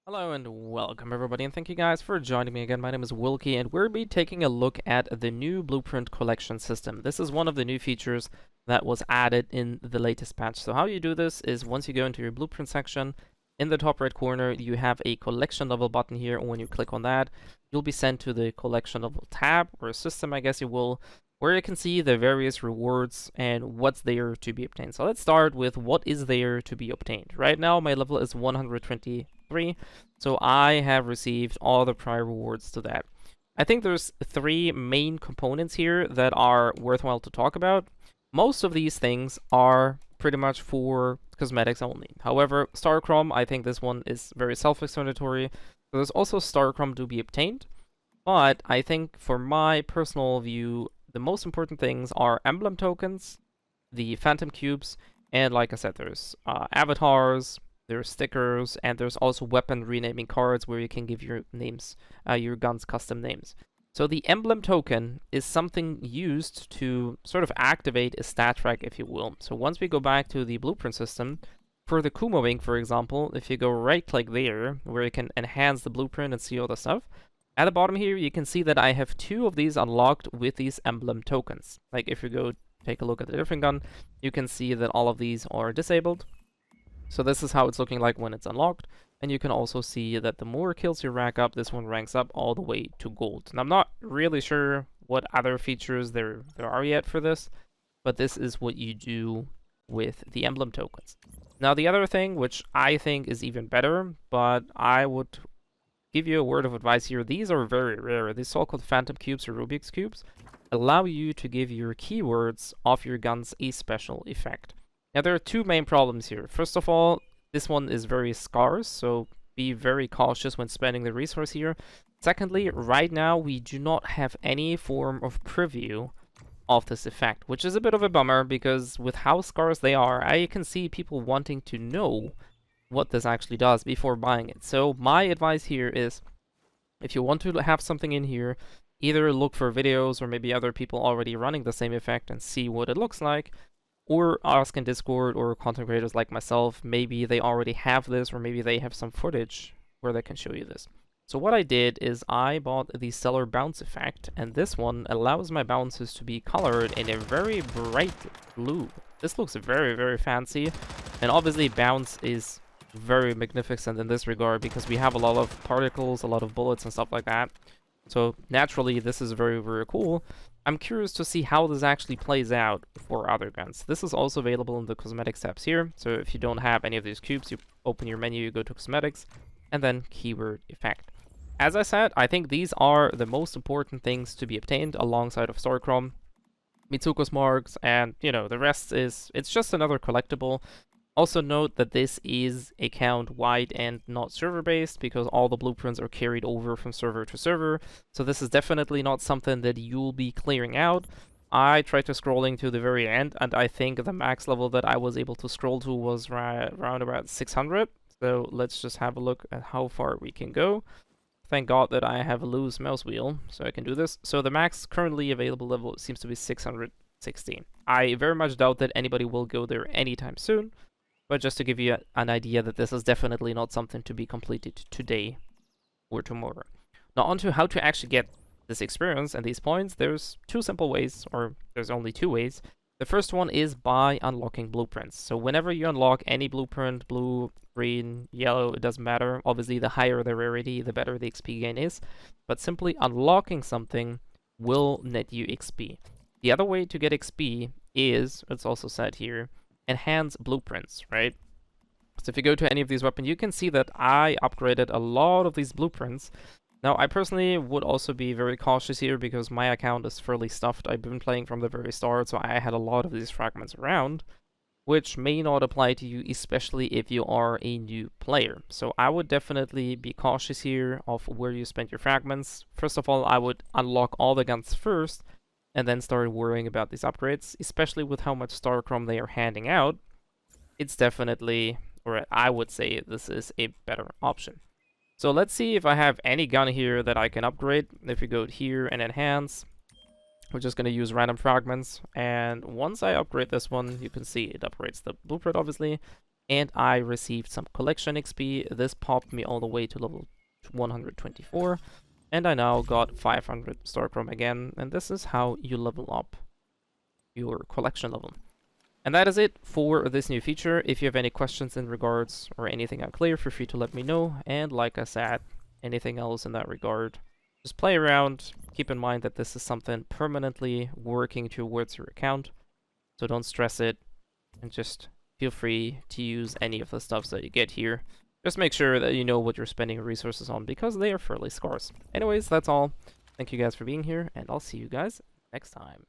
Hello and welcome everybody, and thank you guys for joining me again. My name is Wilky and we'll be taking a look at the new blueprint collection system. This is one of the new features that was added in the latest patch. So how you do this is once you go into your blueprint section, in the top right corner you have a collection level button here, and when you click on that you'll be sent to the collection level tab, or system I guess you will, where you can see the various rewards and what's there to be obtained. So let's start with what is there to be obtained. Right now my level is 123, so I have received all the prior rewards to that. I think there's three main components here that are worthwhile to talk about. Most of these things are pretty much for cosmetics only. However, Starchrom, I think this one is very self-explanatory. There's also Starchrom to be obtained, but I think for my personal view, the most important things are Emblem Tokens, the Phantom Cubes, and like I said, there's avatars, there's stickers, and there's also weapon renaming cards where you can give your names, your guns custom names. So the Emblem Token is something used to sort of activate a stat track, if you will. So once we go back to the blueprint system, for the Kumo Wing, for example, if you go right-click there, where you can enhance the blueprint and see all the stuff, at the bottom here, you can see that I have two of these unlocked with these Emblem Tokens. Like if you go take a look at the different gun, you can see that all of these are disabled. So this is how it's looking like when it's unlocked. And you can also see that the more kills you rack up, this one ranks up all the way to gold. And I'm not really sure what other features there are yet for this, but this is what you do with the Emblem Tokens. Now the other thing, which I think is even better, but I would give you a word of advice here, these are very rare. These so-called Phantom Cubes or Rubik's Cubes allow you to give your keywords of your guns a special effect. Now there are two main problems here. First of all, this one is very scarce, so be very cautious when spending the resource here. Secondly, right now we do not have any form of preview of this effect, which is a bit of a bummer because with how scarce they are, I can see people wanting to know what this actually does before buying it. So my advice here is, if you want to have something in here, either look for videos or maybe other people already running the same effect and see what it looks like, or ask in Discord or content creators like myself, maybe they already have this, or maybe they have some footage where they can show you this. So what I did is I bought the Stellar Bounce effect, and this one allows my bounces to be colored in a very bright blue. This looks very, very fancy, and obviously bounce is very magnificent in this regard because we have a lot of particles, a lot of bullets and stuff like that. So naturally this is very, very cool. I'm curious to see how this actually plays out for other guns. This is also available in the cosmetics tabs here. So if you don't have any of these cubes, you open your menu, you go to cosmetics, and then keyword effect. As I said, I think these are the most important things to be obtained alongside of Starchrom, Mitsuko's marks, and you know, the rest is, it's just another collectible. Also note that this is account-wide and not server-based, because all the blueprints are carried over from server to server, so this is definitely not something that you'll be clearing out. I tried to scrolling to the very end, and I think the max level that I was able to scroll to was around about 600, so let's just have a look at how far we can go. Thank God that I have a loose mouse wheel, so I can do this. So the max currently available level seems to be 616. I very much doubt that anybody will go there anytime soon, but just to give you an idea that this is definitely not something to be completed today or tomorrow. Now onto how to actually get this experience and these points. There's two simple ways, or there's only two ways. The first one is by unlocking blueprints. So whenever you unlock any blueprint, blue, green, yellow, it doesn't matter. Obviously the higher the rarity, the better the XP gain is. But simply unlocking something will net you XP. The other way to get XP is, it's also said here, enhance blueprints, right? So if you go to any of these weapons, you can see that I upgraded a lot of these blueprints. Now, I personally would also be very cautious here because my account is fairly stuffed. I've been playing from the very start, so I had a lot of these fragments around, which may not apply to you, especially if you are a new player. So I would definitely be cautious here of where you spend your fragments. First of all, I would unlock all the guns first, and then start worrying about these upgrades, especially with how much Starchrom they are handing out. It's definitely, or I would say this is a better option. So let's see if I have any gun here that I can upgrade. If we go here and enhance, we're just going to use random fragments, and once I upgrade this one, you can see it upgrades the blueprint obviously. and I received some collection XP. This popped me all the way to level 124, and I now got 500 Starchrom again, and this is how you level up your collection level. And that is it for this new feature. If you have any questions in regards or anything unclear, feel free to let me know. And like I said, anything else in that regard, just play around. Keep in mind that this is something permanently working towards your account, so don't stress it, and just feel free to use any of the stuffs that you get here. Just make sure that you know what you're spending your resources on, because they are fairly scarce. Anyways, that's all. Thank you guys for being here, and I'll see you guys next time.